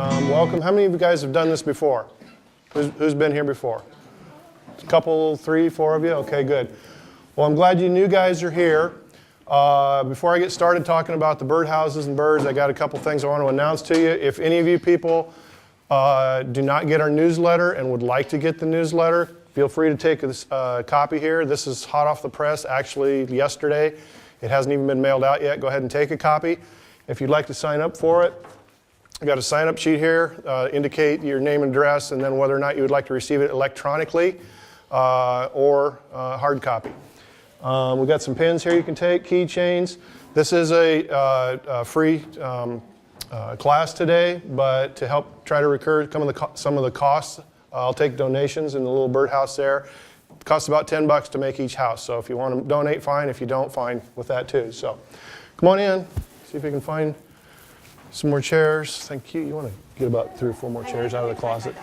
Welcome. How many of you guys have done this before? Who's been here before? A couple, 3, 4 of you? Okay, good. Well, I'm glad you new guys are here. Before I get started talking about the birdhouses and birds, I got a couple things I want to announce to you. If any of you people do not get our newsletter and would like to get the newsletter, feel free to take a copy here. This is hot off the press, actually yesterday. It hasn't even been mailed out yet. Go ahead and take a copy. If you'd like to sign up for it, I've got a sign-up sheet here. Indicate your name and address, and then whether or not you would like to receive it electronically or hard copy. We've got some pins here you can take, keychains. This is a free class today, but to help try to recur some of the costs, I'll take donations in the little birdhouse there. It costs about $10 to make each house, so if you want to donate, fine. If you don't, fine with that too. So come on in, see if you can find some more chairs. Thank you. You want to get about 3 or 4 more chairs out of the closet.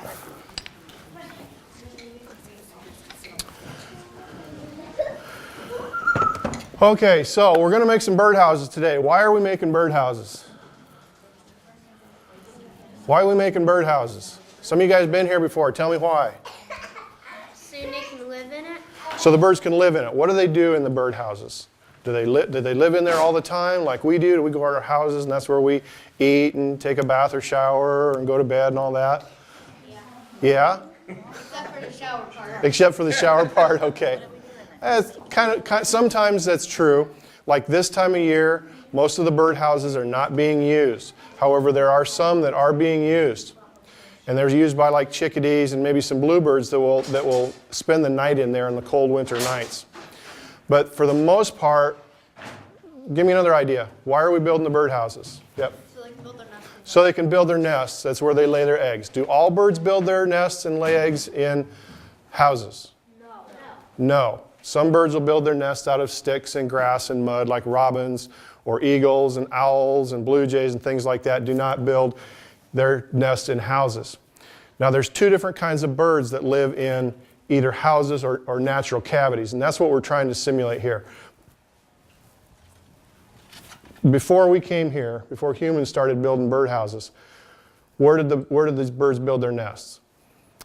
Okay, so we're going to make some birdhouses today. Why are we making birdhouses? Why are we making birdhouses? Some of you guys have been here before. Tell me why. So they can live in it? So the birds can live in it. What do they do in the birdhouses? Do they live in there all the time like we do? Do we go to our houses and that's where we eat and take a bath or shower and go to bed and all that? Yeah? Except for the shower part. Except for the shower part, okay. Sometimes that's true. Like this time of year, most of the birdhouses are not being used. However, there are some that are being used. And they're used by like chickadees and maybe some bluebirds that will spend the night in there in the cold winter nights. But for the most part, give me another idea. Why are we building the birdhouses? Yep. So they can build their nests. So they can build their nests. That's where they lay their eggs. Do all birds build their nests and lay eggs in houses? No. No. Some birds will build their nests out of sticks and grass and mud, like robins or eagles and owls and blue jays and things like that do not build their nests in houses. Now there's 2 different kinds of birds that live in either houses or natural cavities, and that's what we're trying to simulate here. Before we came here, before humans started building birdhouses, where did these birds build their nests?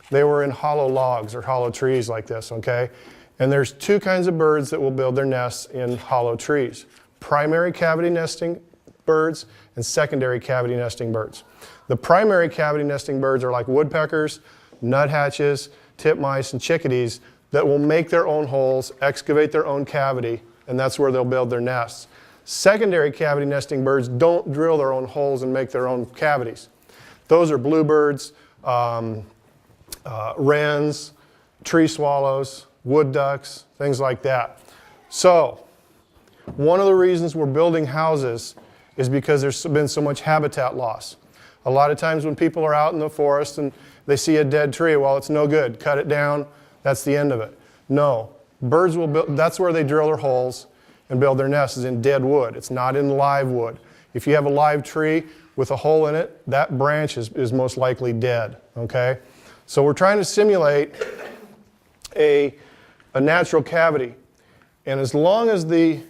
They were in hollow logs or hollow trees like this, okay? And there's 2 kinds of birds that will build their nests in hollow trees. Primary cavity nesting birds and secondary cavity nesting birds. The primary cavity nesting birds are like woodpeckers, nuthatches, titmice, and chickadees that will make their own holes, excavate their own cavity, and that's where they'll build their nests. Secondary cavity nesting birds don't drill their own holes and make their own cavities. Those are bluebirds, wrens, tree swallows, wood ducks, things like that. So, one of the reasons we're building houses is because there's been so much habitat loss. A lot of times when people are out in the forest and they see a dead tree, well, it's no good. Cut it down, that's the end of it. No, birds will build, that's where they drill their holes and build their nests, is in dead wood. It's not in live wood. If you have a live tree with a hole in it, that branch is most likely dead, okay? So we're trying to simulate a natural cavity. And as long as we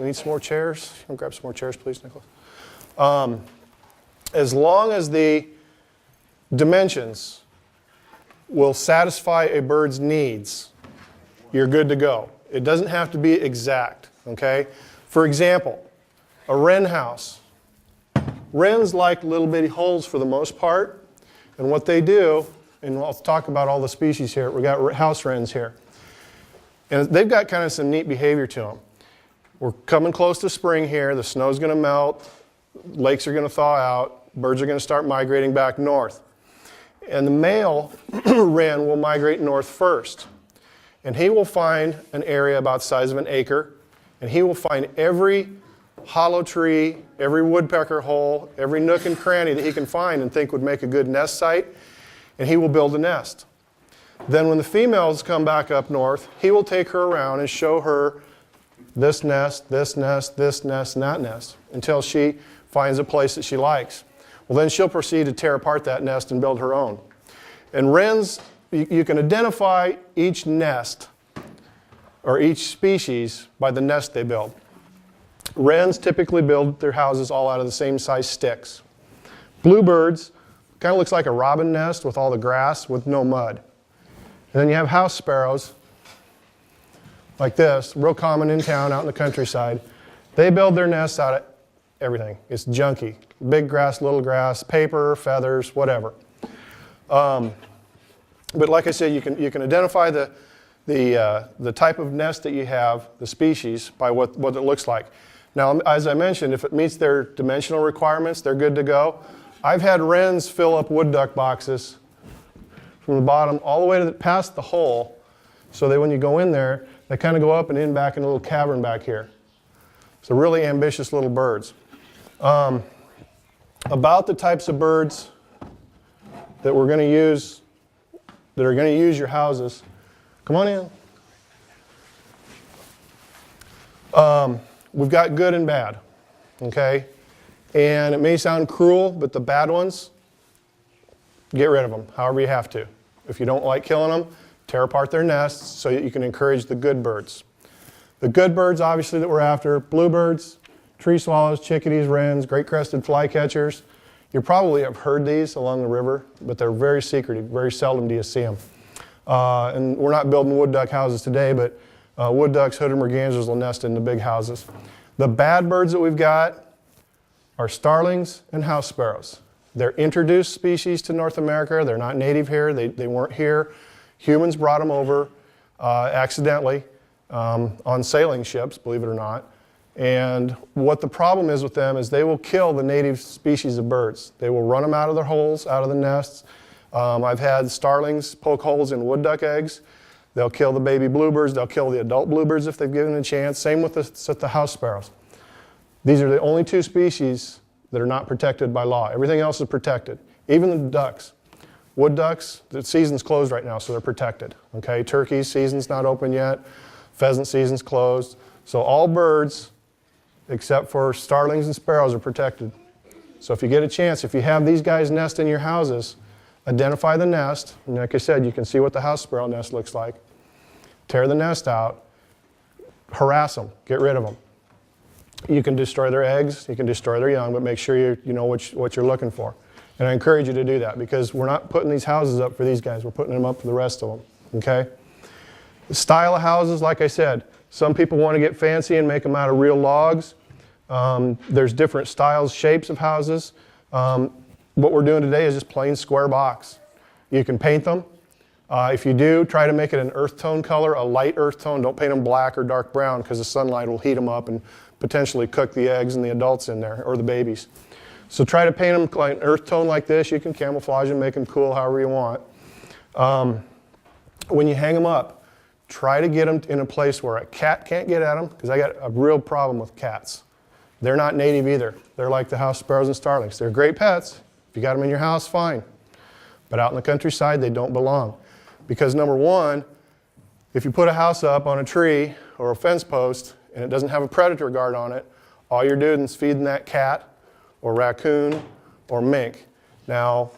need some more chairs. Can you grab some more chairs, please, Nicholas? As long as the dimensions will satisfy a bird's needs, you're good to go. It doesn't have to be exact, okay? For example, a wren house. Wrens like little bitty holes for the most part, and what they do, and I'll talk about all the species here. We've got house wrens here. And they've got kind of some neat behavior to them. We're coming close to spring here. The snow's going to melt. Lakes are going to thaw out. Birds are going to start migrating back north. And the male wren will migrate north first. And he will find an area about the size of an acre. And he will find every hollow tree, every woodpecker hole, every nook and cranny that he can find and think would make a good nest site. And he will build a nest. Then when the females come back up north, he will take her around and show her this nest, this nest, this nest, and that nest, until she finds a place that she likes. Well, then she'll proceed to tear apart that nest and build her own. And wrens, you can identify each nest or each species by the nest they build. Wrens typically build their houses all out of the same size sticks. Bluebirds Kind of looks like a robin nest with all the grass with no mud. And then you have house sparrows like this, real common in town out in the countryside. They build their nests out of everything. It's junky. Big grass, little grass, paper, feathers, whatever. But like I said, you can identify the type of nest that you have, the species, by what it looks like. Now, as I mentioned, if it meets their dimensional requirements, they're good to go. I've had wrens fill up wood duck boxes from the bottom all the way to past the hole, so that when you go in there, they kind of go up and in back in a little cavern back here. So really ambitious little birds. About the types of birds that we're going to use, that are going to use your houses. Come on in. We've got good and bad, okay? And it may sound cruel, but the bad ones, get rid of them, however you have to. If you don't like killing them, tear apart their nests so that you can encourage the good birds. The good birds, obviously, that we're after, bluebirds, tree swallows, chickadees, wrens, great-crested flycatchers. You probably have heard these along the river, but they're very secretive. Very seldom do you see them. And we're not building wood duck houses today, but wood ducks, hooded mergansers will nest in the big houses. The bad birds that we've got are starlings and house sparrows. They're introduced species to North America. They're not native here. They weren't here. Humans brought them over accidentally on sailing ships, believe it or not. And what the problem is with them is they will kill the native species of birds. They will run them out of their holes, out of the nests. I've had starlings poke holes in wood duck eggs. They'll kill the baby bluebirds. They'll kill the adult bluebirds if they've given a chance. Same with the house sparrows. These are the only two species that are not protected by law. Everything else is protected, even the ducks. Wood ducks, the season's closed right now, so they're protected. Okay, turkey's season's not open yet. Pheasant season's closed. So all birds, except for starlings and sparrows, are protected. So if you get a chance, if you have these guys nest in your houses, identify the nest. And like I said, you can see what the house sparrow nest looks like. Tear the nest out. Harass them. Get rid of them. You can destroy their eggs. You can destroy their young, but make sure you know what you're looking for. And I encourage you to do that because we're not putting these houses up for these guys. We're putting them up for the rest of them. Okay? The style of houses, like I said, some people want to get fancy and make them out of real logs. There's different styles, shapes of houses. What we're doing today is just plain square box. You can paint them. If you do, try to make it an earth tone color, a light earth tone. Don't paint them black or dark brown because the sunlight will heat them up and potentially cook the eggs and the adults in there, or the babies. So try to paint them like an earth tone like this. You can camouflage them, make them cool however you want. When you hang them up, try to get them in a place where a cat can't get at them, because I got a real problem with cats. They're not native either. They're like the house sparrows and starlings. They're great pets. If you got them in your house, fine. But out in the countryside, they don't belong. Because number one, if you put a house up on a tree or a fence post and it doesn't have a predator guard on it, all you're doing is feeding that cat or raccoon or mink. Now,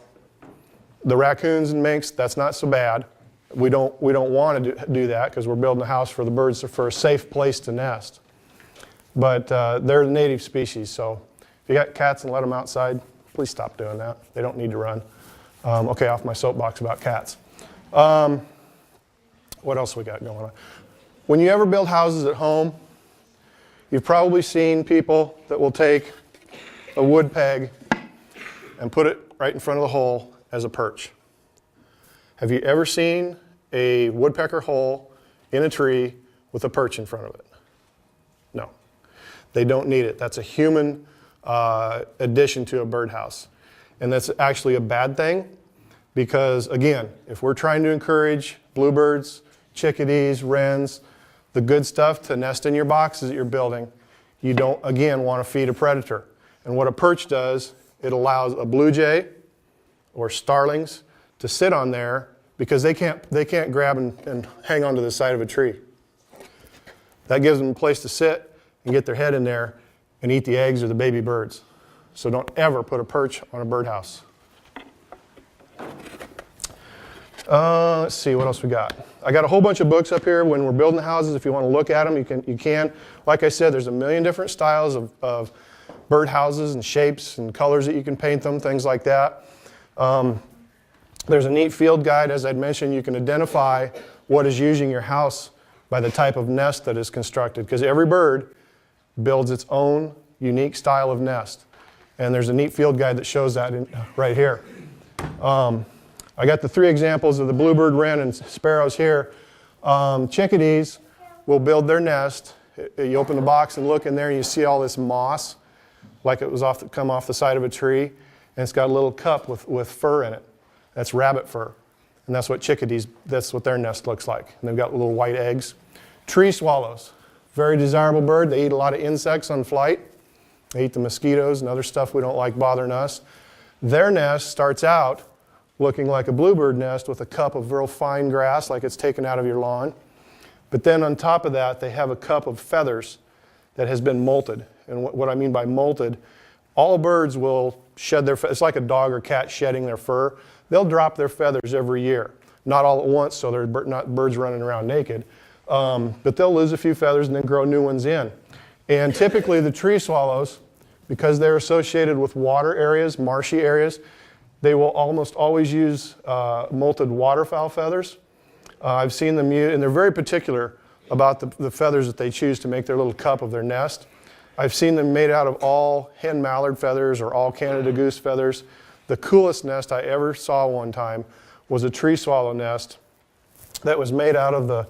the raccoons and minks, that's not so bad. We don't want to do that because we're building a house for the birds for a safe place to nest. But they're the native species, so if you got cats and let them outside, please stop doing that. They don't need to run. Okay, off my soapbox about cats. What else we got going on? When you ever build houses at home, you've probably seen people that will take a wood peg and put it right in front of the hole as a perch. Have you ever seen a woodpecker hole in a tree with a perch in front of it? No. They don't need it. That's a human addition to a birdhouse. And that's actually a bad thing because, again, if we're trying to encourage bluebirds, chickadees, wrens, the good stuff to nest in your boxes that you're building, you don't, again, want to feed a predator. And what a perch does, it allows a blue jay or starlings to sit on there because they can't grab and hang onto the side of a tree. That gives them a place to sit and get their head in there and eat the eggs or the baby birds. So don't ever put a perch on a birdhouse. Let's see, what else we got? I got a whole bunch of books up here when we're building the houses. If you want to look at them, you can. Like I said, there's a million different styles of birdhouses and shapes and colors that you can paint them, things like that. There's a neat field guide. As I'd mentioned, you can identify what is using your house by the type of nest that is constructed, because every bird builds its own unique style of nest. And there's a neat field guide that shows that right here. I got the 3 examples of the bluebird, wren, and sparrows here. Chickadees will build their nest. You open the box and look in there, and you see all this moss, like it was come off the side of a tree, and it's got a little cup with fur in it. That's rabbit fur, and that's what chickadees, that's what their nest looks like. And they've got little white eggs. Tree swallows, very desirable bird. They eat a lot of insects on flight. They eat the mosquitoes and other stuff we don't like bothering us. Their nest starts out looking like a bluebird nest with a cup of real fine grass, like it's taken out of your lawn. But then on top of that, they have a cup of feathers that has been molted. And what I mean by molted, all birds will shed their feathers. It's like a dog or cat shedding their fur. They'll drop their feathers every year. Not all at once, so they're not birds running around naked. But they'll lose a few feathers and then grow new ones in. And typically the tree swallows, because they're associated with water areas, marshy areas, they will almost always use molted waterfowl feathers. I've seen them use, and they're very particular about the feathers that they choose to make their little cup of their nest. I've seen them made out of all hen mallard feathers or all Canada goose feathers. The coolest nest I ever saw one time was a tree swallow nest that was made out of the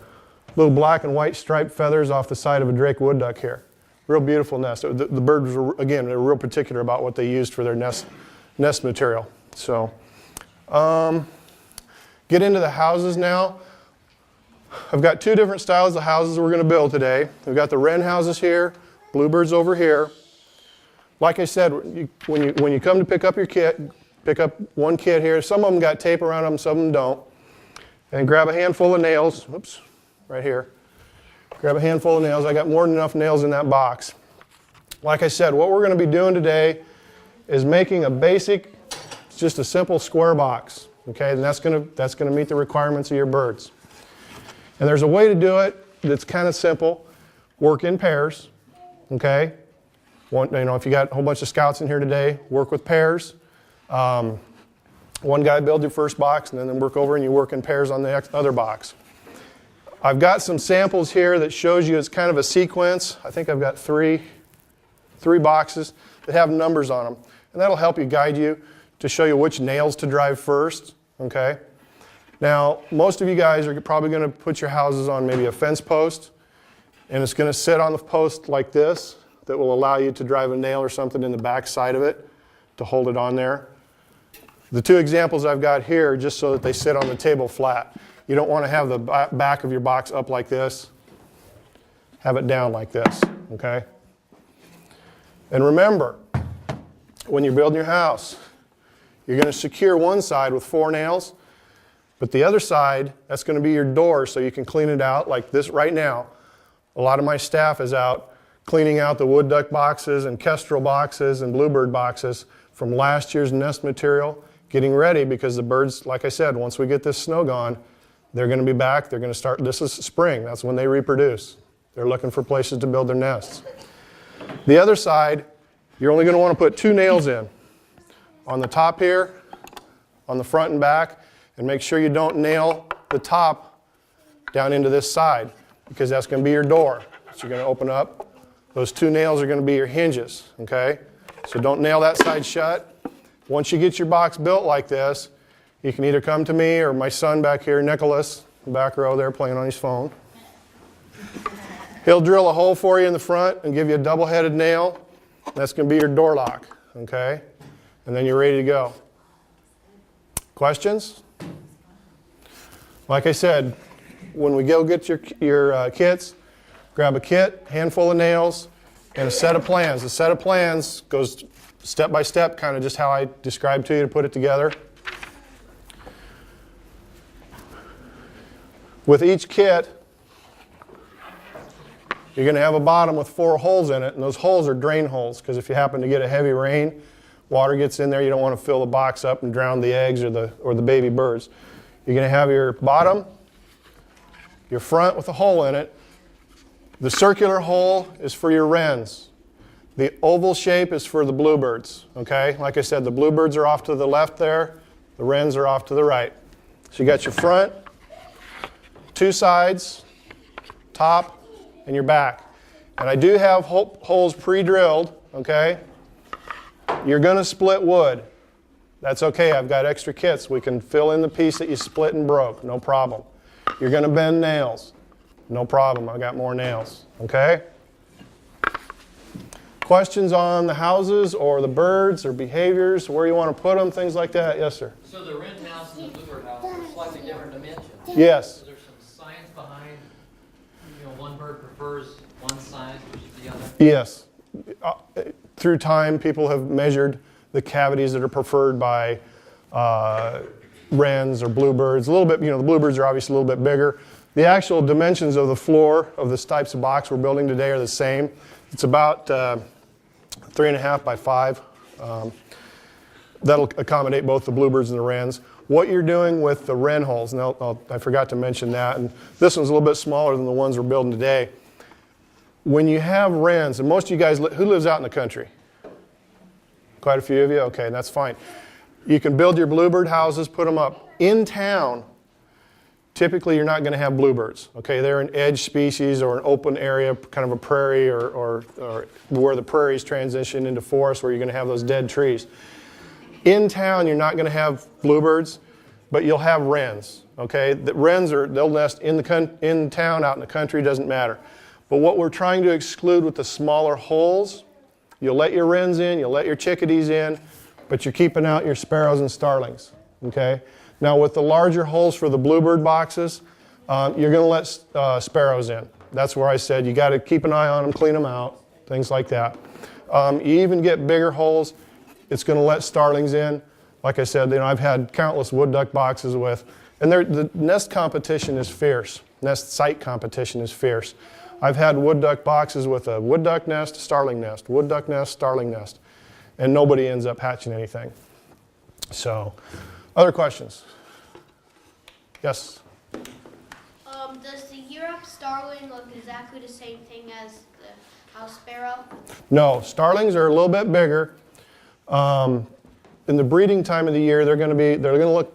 little black and white striped feathers off the side of a drake wood duck here. Real beautiful nest. The birds were, again, they were real particular about what they used for their nest material. So, get into the houses now. I've got 2 different styles of houses we're going to build today. We've got the wren houses here, bluebirds over here. Like I said, when you come to pick up your kit, pick up one kit here. Some of them got tape around them, some of them don't. And grab a handful of nails. Oops, right here. Grab a handful of nails. I got more than enough nails in that box. Like I said, what we're going to be doing today is making a basic, just a simple square box. Okay, and that's going to meet the requirements of your birds. And there's a way to do it that's kind of simple. Work in pairs. Okay, if you got a whole bunch of scouts in here today, work with pairs. One guy build your first box, and then work over and you work in pairs on the other box. I've got some samples here that shows you it's kind of a sequence. I think I've got three boxes that have numbers on them. And that'll help you guide you to show you which nails to drive first. Okay. Now, most of you guys are probably going to put your houses on maybe a fence post, and it's going to sit on the post like this that will allow you to drive a nail or something in the back side of it to hold it on there. The 2 examples I've got here are just so that they sit on the table flat. You don't want to have the back of your box up like this. Have it down like this, okay? And remember, when you're building your house, you're going to secure one side with 4 nails, but the other side, that's going to be your door so you can clean it out like this right now. A lot of my staff is out cleaning out the wood duck boxes and kestrel boxes and bluebird boxes from last year's nest material, getting ready because the birds, like I said, once we get this snow gone, they're going to be back. They're going to start, this is spring. That's when they reproduce. They're looking for places to build their nests. The other side, you're only going to want to put 2 nails in. On the top here, on the front and back, and make sure you don't nail the top down into this side because that's going to be your door. So you're going to open up. Those 2 nails are going to be your hinges, okay? So don't nail that side shut. Once you get your box built like this, you can either come to me or my son back here, Nicholas, back row there playing on his phone. He'll drill a hole for you in the front and give you a double-headed nail. That's going to be your door lock, okay? And then you're ready to go. Questions? Like I said, when we go get your kits, grab a kit, handful of nails, and a set of plans. The set of plans goes step by step, kind of just how I described to you to put it together. With each kit, you're going to have a bottom with 4 holes in it, and those holes are drain holes, because if you happen to get a heavy rain, water gets in there, you don't want to fill the box up and drown the eggs or the baby birds. You're going to have your bottom, your front with a hole in it. The circular hole is for your wrens. The oval shape is for the bluebirds, okay? Like I said, the bluebirds are off to the left there. The wrens are off to the right. So you got your front, two sides, top, and your back. And I do have holes pre-drilled, okay? You're going to split wood. That's okay. I've got extra kits. We can fill in the piece that you split and broke. No problem. You're going to bend nails. No problem. I got more nails, okay? Questions on the houses or the birds or behaviors, where you want to put them, things like that? Yes, sir. So the wren house and the bluebird house are slightly different dimensions. Yes. So there's some science behind, one bird prefers one size versus the other. Yes. Through time, people have measured the cavities that are preferred by wrens or bluebirds. A little bit, the bluebirds are obviously a little bit bigger. The actual dimensions of the floor of this types of box we're building today are the same. It's about 3.5 by 5. That'll accommodate both the bluebirds and the wrens. What you're doing with the wren holes, and I forgot to mention that, and this one's a little bit smaller than the ones we're building today. When you have wrens, and most of you guys, who lives out in the country? Quite a few of you? Okay, that's fine. You can build your bluebird houses, put them up in town. Typically, you're not going to have bluebirds. Okay, they're an edge species or an open area, kind of a prairie, or where the prairies transition into forest, where you're going to have those dead trees. In town, you're not going to have bluebirds, but you'll have wrens. Okay, the wrens they'll nest in town, out in the country, doesn't matter. But what we're trying to exclude with the smaller holes, you'll let your wrens in, you'll let your chickadees in, but you're keeping out your sparrows and starlings. Okay. Now with the larger holes for the bluebird boxes, you're going to let sparrows in. That's where I said you got to keep an eye on them, clean them out, things like that. You even get bigger holes, it's going to let starlings in. Like I said, I've had countless wood duck boxes with, and the nest competition is fierce. Nest site competition is fierce. I've had wood duck boxes with a wood duck nest, starling nest, wood duck nest, starling nest, and nobody ends up hatching anything. So, other questions? Yes? Does the Europe starling look exactly the same thing as the house sparrow? No, starlings are a little bit bigger. In the breeding time of the year, they're going to look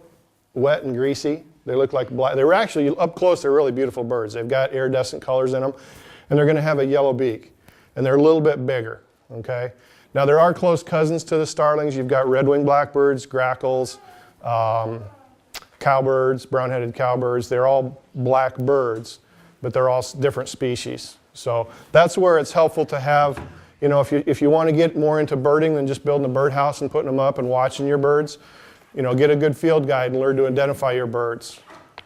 wet and greasy. They look like black. They're actually, up close, they're really beautiful birds. They've got iridescent colors in them, and they're going to have a yellow beak, and they're a little bit bigger, okay? Now, there are close cousins to the starlings. You've got red-winged blackbirds, grackles, cowbirds, brown-headed cowbirds. They're all black birds, but they're all different species. So that's where it's helpful to have, if you want to get more into birding than just building a birdhouse and putting them up and watching your birds, get a good field guide and learn to identify your birds.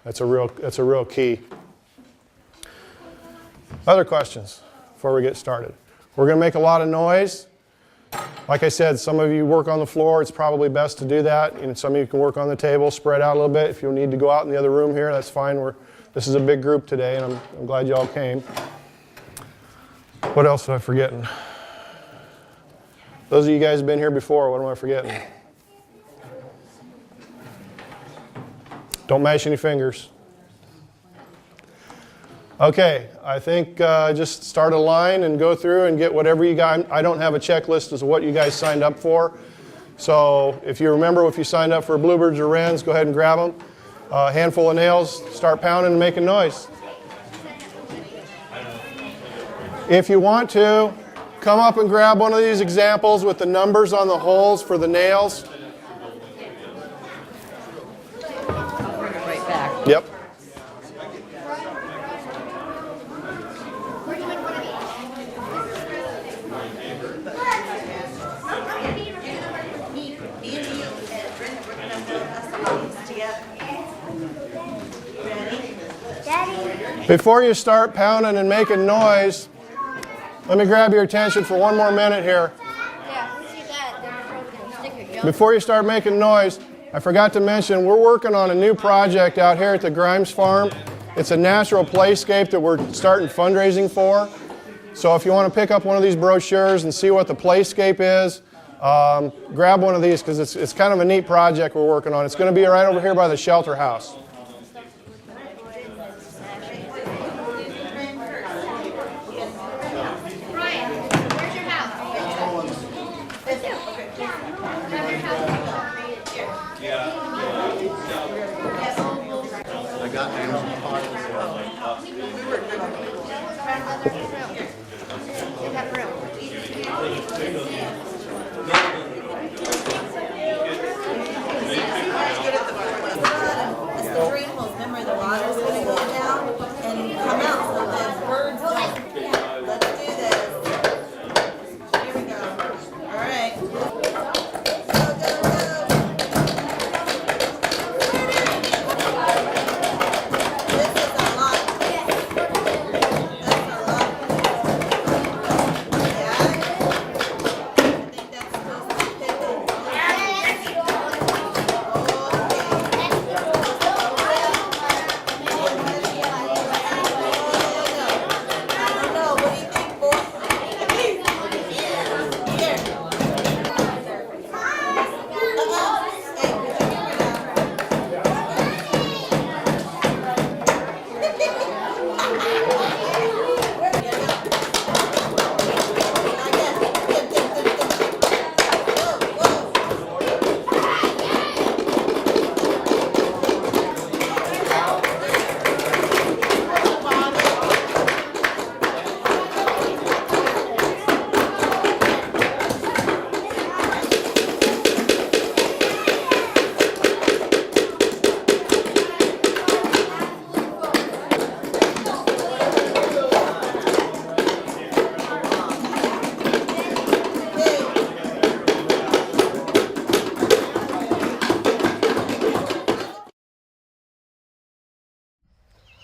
That's a real key. Other questions before we get started? We're going to make a lot of noise. Like I said, some of you work on the floor. It's probably best to do that. Some of you can work on the table, spread out a little bit. If you need to go out in the other room here, that's fine. This is a big group today, and I'm glad you all came. What else am I forgetting? Those of you guys who have been here before, what am I forgetting? Don't mash any fingers. Okay, I think just start a line and go through and get whatever you got. I don't have a checklist as to what you guys signed up for. So if you remember if you signed up for bluebirds or wrens, go ahead and grab them. A handful of nails, start pounding and making noise. If you want to, come up and grab one of these examples with the numbers on the holes for the nails. Right back. Yep. Before you start pounding and making noise, let me grab your attention for one more minute here. Yeah, see that. Before you start making noise, I forgot to mention we're working on a new project out here at the Grimes Farm. It's a natural playscape that we're starting fundraising for. So if you want to pick up one of these brochures and see what the playscape is, grab one of these because it's kind of a neat project we're working on. It's going to be right over here by the shelter house. It's the drain holes. Remember, the water's gonna go down and come out so the birds don't. Yeah, let's do this. Here we go. All right. Go, go, go. This is a lot. That's a lot. Yeah. I think that's supposed to be pickle.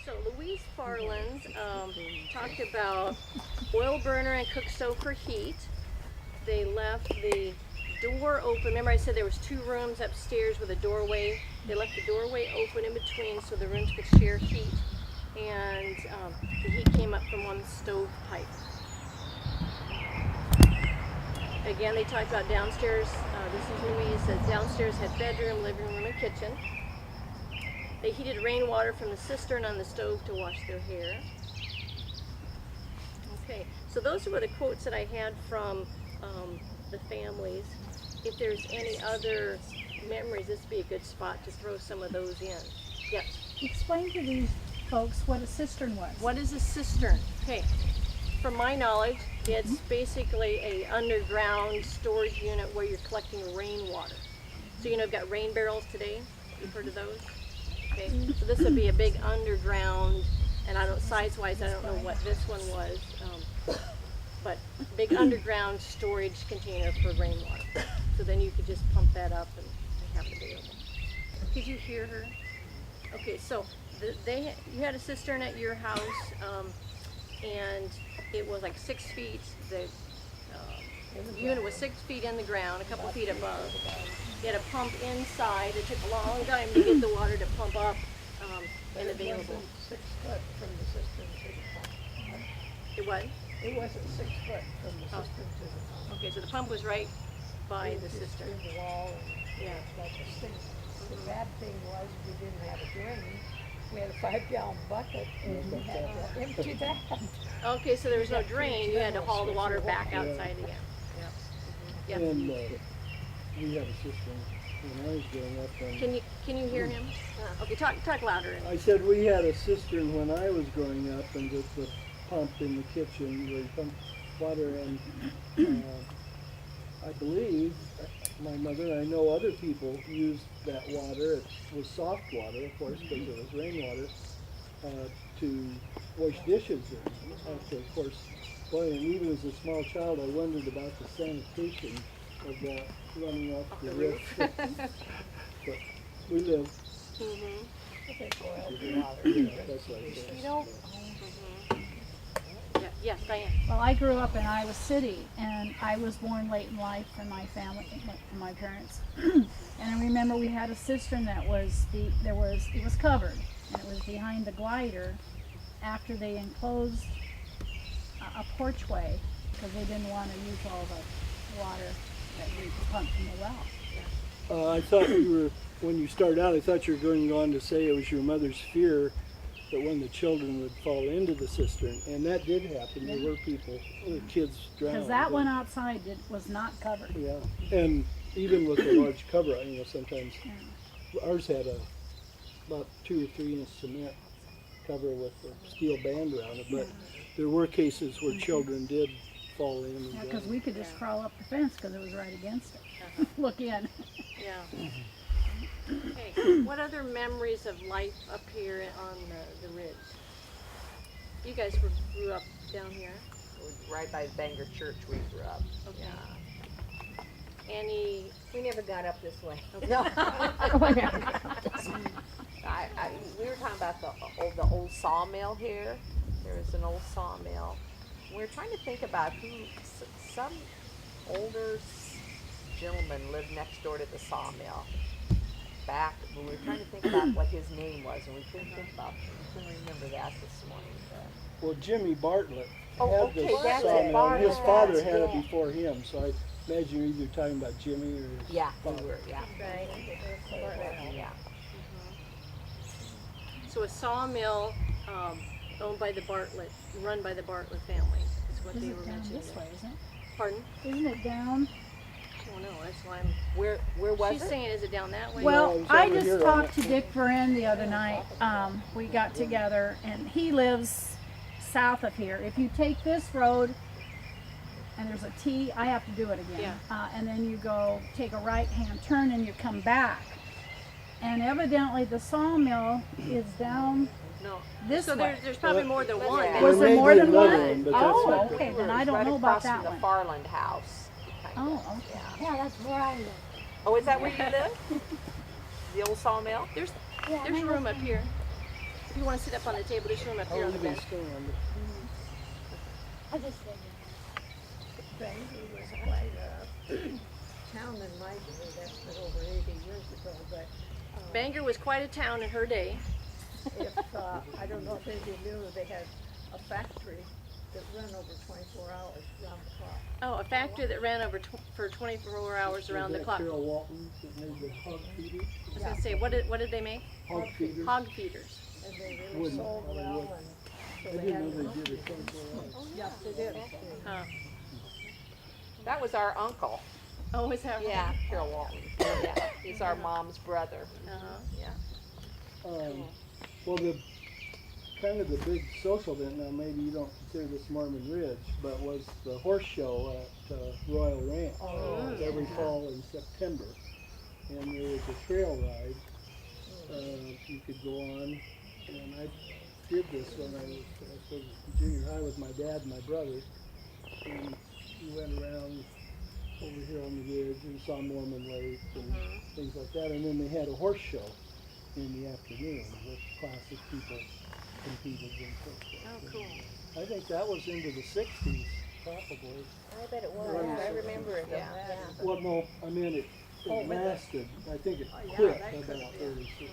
So Louise Farland talked about oil burner and cook stove for heat. They left the door open. Remember I said there was 2 rooms upstairs with a doorway. They left the doorway open in between so the rooms could share heat. And the heat came up from one stove pipe. Again, they talked about downstairs. This is Louise. Says downstairs had bedroom, living room, and kitchen. They heated rainwater from the cistern on the stove to wash their hair. Okay, so those were the quotes that I had from the families. If there's any other memories, this would be a good spot to throw some of those in. Yes. Explain to these folks what a cistern was. What is a cistern? Okay, from my knowledge, it's basically a underground storage unit where you're collecting rainwater. So you know, you've got rain barrels today. You've heard of those? Okay, so this would be a big underground, and I don't, size-wise, I don't know what this one was, but big underground storage container for rainwater. So then you could just pump that up and have it available. Could you hear her? Okay, so you had a cistern at your house, and it was like 6 feet. The unit was 6 feet in the ground, a couple feet above. You had a pump inside. It took a long time to get the water to pump up and available. 6 foot from the cistern to the pump. It was? It wasn't 6 foot from the cistern to the pump. Okay, so the pump was right by It the was just cistern. in the wall, and Yeah. it's like a sink. The bad thing was we didn't have a drain. We had a 5-gallon bucket, and we had to empty that. Okay, so there was no drain. You had to haul the water back outside again. Yeah. And we had a cistern when I was growing up. And Can you hear him? Okay, talk louder. I said we had a cistern when I was growing up, and the pump in the kitchen where you pump water. And I believe my mother and I know other people used that water. It was soft water, of course, because it was rainwater, to wash dishes in. After, of course, boy, and even as a small child, I wondered about the sanitation of that running off the roof. But we lived. They boiled the water. That's what I said. You know. Yes, Diane. Well, I grew up in Iowa City, and I was born late in life for my family, for my parents. And I remember we had a cistern that was it was covered, and it was behind the glider after they enclosed a porchway because they didn't want to use all the water that we could pump from the well. I thought when you started out, I thought you were going on to say it was your mother's fear that when the children would fall into the cistern, and that did happen. There were people, kids drowned. Because that one outside was not covered. Yeah, and even with a large cover, sometimes ours had about 2 or 3 inch cement cover with a steel band around it, but there were cases where children did fall in and Yeah, die. because we could just crawl up the fence because it was right against it. Look in. Yeah. Okay, what other memories of life up here on the ridge? You guys grew up down here. Right by Bangor Church we grew up. Okay. Yeah. Any, We never got up this way. no. We were talking about the old sawmill here. There was an old sawmill. We were trying to think about some older gentleman lived next door to the sawmill. Back, we were trying to think about what his name was, and we couldn't remember that this morning. Well, Jimmy Bartlett Oh, had okay, this that's it, sawmill. Bartlett, His father that's had it it. before him, so I imagine you're either talking about Jimmy or his Yeah, father. we were, yeah. Right. Yeah. So a sawmill owned by the Bartlett, run by the Bartlett family is what Is they it were down mentioning. this way, isn't it? Pardon? Isn't it down? I don't know, that's why I'm, Where was she's it? saying, is it down that way? Well, it's I over just here on talked to Dick Varen the other night. We got together, and he lives south of here. If you take this road, and there's a T, I have to do it again. And then you go take a right-hand turn, and you come back. And evidently, the sawmill is down No. this So way. there's probably more than one. Yeah. Was There there may more be than another one? one, but that's Oh, not- okay, then I It's don't right know across about from that the one. Farland house. Oh, okay. Yeah, that's where I live. Oh, is that where you live? The old sawmill? There's Yeah, there's room up here. If you want to sit up on the table, there's room up How here on old the is bench. he still on the- I just live Bangor was quite a town in my day, that's been over 80 years ago, but Bangor was quite a town in her day. if, I don't know if any of you knew, they had a factory that ran over 24 hours round the clock. Oh, a factory that ran over for 24 hours around the Was that clock. Carol Walton that made the hog feeders? I was gonna say, what did they make? Hog feeders? Hog feeders. And they really Wouldn't, sold probably well, would. and so I they didn't had, know they did it 24 hours. yes, they did. Huh. That was our uncle. Oh, is that right? Yeah, Carol Walton. Yeah, he's our mom's brother. Uh-huh. Yeah. Well, the kind of the big social event, now maybe you don't consider this Mormon Ridge, but was the horse show at Royal Ranch every fall in September. And there was a trail ride you could go on. And I did this when I was in junior high with my dad and my brother. And we went around over here on the ridge and saw Mormon Lake and things like that. And then they had a horse show in the afternoon with classic people competed and so forth. Oh, cool. I think that was into the 60s, probably. I bet it was. I remember it. Yeah. Well, no, I mean it lasted. I think it yeah, quit that could- about yeah. early 60s.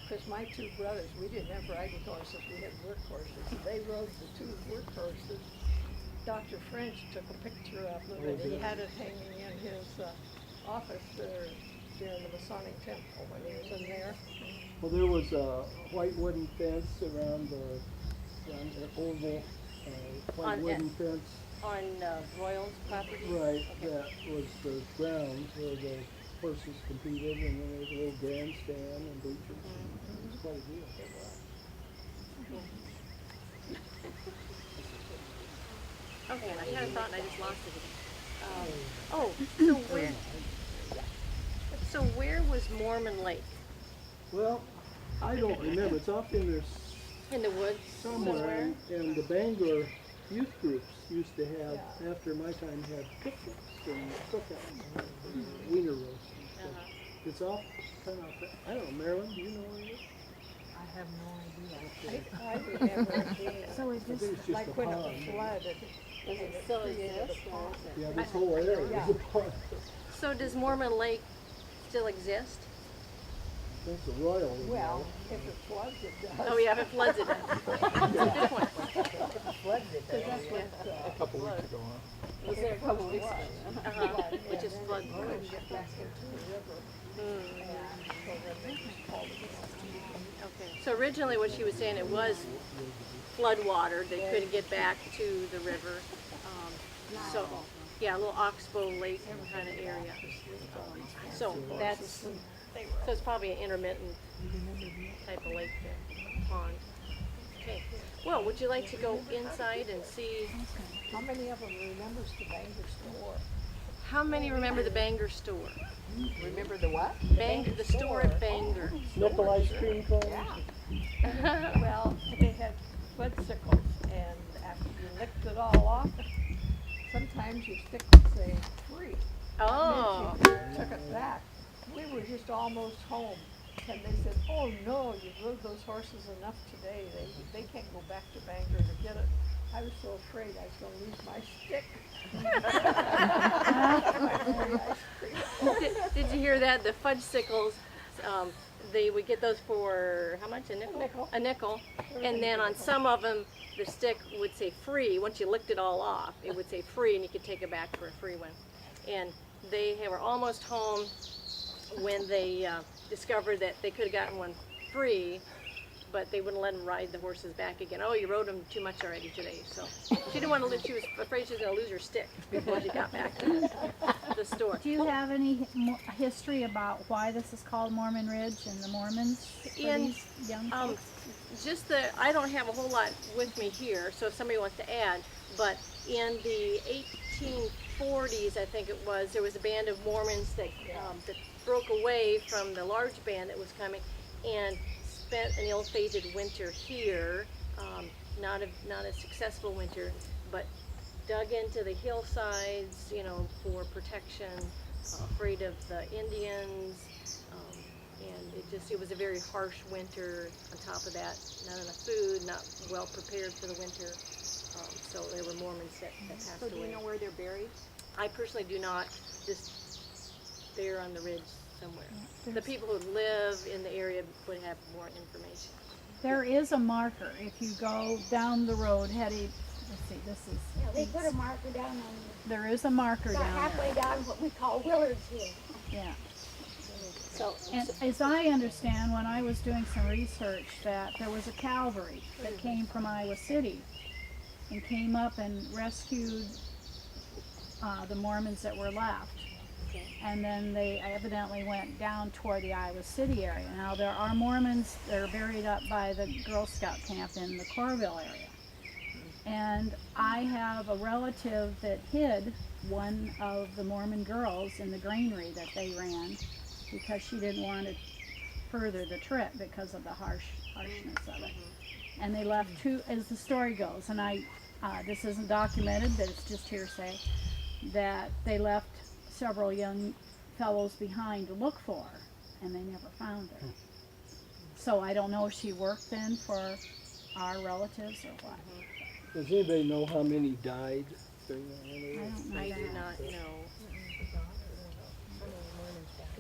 Because my two brothers, we didn't have riding horses, we had work horses. They rode the two work horses. Dr. French took a picture of them and he had it hanging in his office there in the Masonic Temple when he was in there. Well, there was a white wooden fence around the oval white On wooden fence. On Royal's property? Right, that was the grounds where the horses competed, and then there was a little grandstand and bleachers. It was quite a deal. Okay, I had a thought and I just lost it again. So where was Mormon Lake? Well, I don't remember. It's off in there In the woods somewhere, and the Bangor youth groups used to have, after my time, had picnics and cookouts, and wiener roasts and stuff. It's off, kind of off that, I don't know, Marilyn, do you know where it is? I have no idea. I remember it being So it I think just, it's just a like when it pond. flooded. Does it still exist? Or is it? Yeah, this whole area is a pond. So does Mormon Lake still exist? That's a royal. Well, if it floods, it does. Oh yeah, if it floods it does. That's a good point. Floods it does. That's what, A couple weeks ago, Was there a couple weeks ago? Uh-huh. Which is flood couldn't proof. get back into the river. And so then they just called it. Okay. So originally what she was saying, it was flood water. They couldn't get back to the river. So, yeah, a little oxbow lake kind of area. So that's They were. So it's probably an intermittent type of lake there, pond. Okay. Well, would you like to go inside and see? How many of them remembers the Bangor store? How many remember the Bangor store? Remember the what? The store at Bangor. Nipple ice cream cones. Yeah. Well, they had fudgesicles, and after you licked it all off, sometimes your stick would say free. Oh. That meant you took it back. We were just almost home, and they said, "Oh no, you've rode those horses enough today. They can't go back to Bangor to get it." I was so afraid I was going to lose my stick. Did you hear that? The fudgesicles, they would get those for how much? A nickel? nickel. A nickel. And then on some of them, the stick would say free. Once you licked it all off, it would say free, and you could take it back for a free one. And they were almost home when they discovered that they could have gotten one free, but they wouldn't let them ride the horses back again. Oh, you rode them too much already today. So she didn't want to lose. She was afraid she was going to lose her stick before she got back to the store. Do you have any history about why this is called Mormon Ridge and the Mormons for these young folks? Just I don't have a whole lot with me here, so if somebody wants to add, but in the 1840s, I think it was, there was a band of Mormons that broke away from the large band that was coming and spent an ill-fated winter here, not a successful winter, but dug into the hillsides, you know, for protection, afraid of the Indians, and it was a very harsh winter. On top of that, not enough food, not well prepared for the winter, so there were Mormons that passed away. So do you know where they're buried? I personally do not, just there on the ridge somewhere. The people who live in the area would have more information. There is a marker if you go down the road heading. Let's see, this is. Yeah, they put a marker down on There is a marker about down halfway there. down what we call Willard's Hill. Yeah. So, And as I understand, when I was doing some research, that there was a cavalry that came from Iowa City and came up and rescued the Mormons that were left. And then they evidently went down toward the Iowa City area. Now there are Mormons that are buried up by the Girl Scout camp in the Corville area. And I have a relative that hid one of the Mormon girls in the granary that they ran because she didn't want to further the trip because of the harshness of it. And they left two, as the story goes, and this isn't documented, but it's just hearsay, that they left several young fellows behind to look for her, and they never found her. So I don't know if she worked then for our relatives or what. Does anybody know how many died during that winter? I don't know I do that. not know.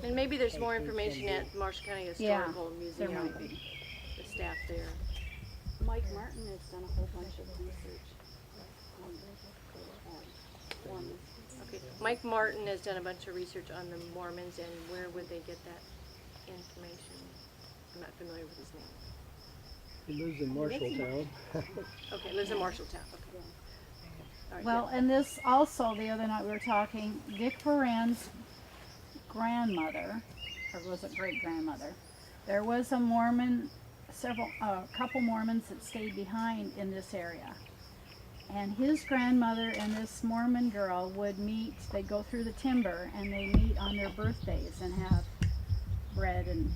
And maybe there's more information at Marshall County Historical there Museum, might be. the staff there. Mike Martin has done a whole bunch of research on Mormons. Okay, Mike Martin has done a bunch of research on the Mormons, and where would they get that information? I'm not familiar with his name. He lives in Marshalltown. Okay, lives in Marshalltown, okay. All right, Well, and this also, the other night we were talking, Dick Moran's grandmother, or was it great-grandmother, there was a Mormon, couple Mormons that stayed behind in this area. And his grandmother and this Mormon girl would meet, they'd go through the timber, and they meet on their birthdays and have bread and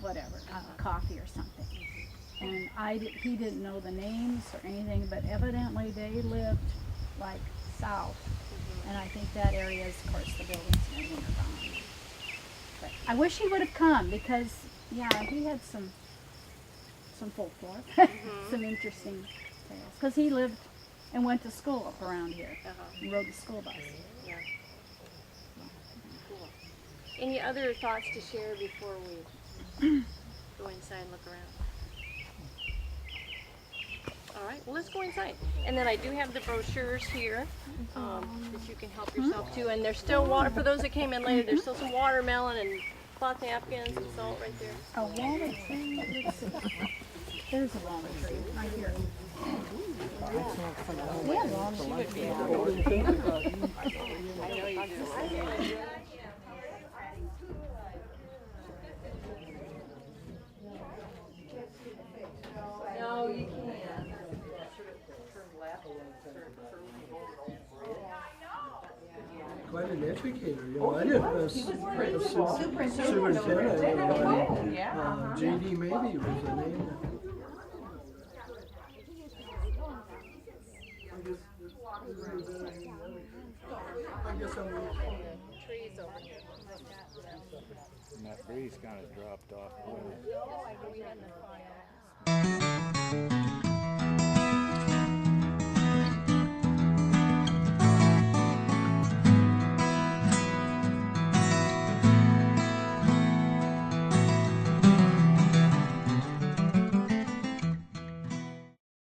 whatever, coffee or something. And he didn't know the names or anything, but evidently they lived like south. And I think that area is, of course, the buildings and everything are gone. But I wish he would have come because, yeah, he had some folklore, some interesting tales. Because he lived and went to school up around here. He rode the school bus. Yeah. Cool. Any other thoughts to share before we go inside and look around? All right, well, let's go inside. And then I do have the brochures here that you can help yourself to. And there's still water, for those that came in later, there's still some watermelon and cloth napkins and salt right there. A walnut tree, let's see. There's a walnut tree right here. Yeah, she would be. I know you do. educator, you know, I didn't assume Superintendent. superintendent. Yeah. JD maybe was the name. I guess I'm. Trees over here. And that breeze kind of dropped off. No, we had the fire.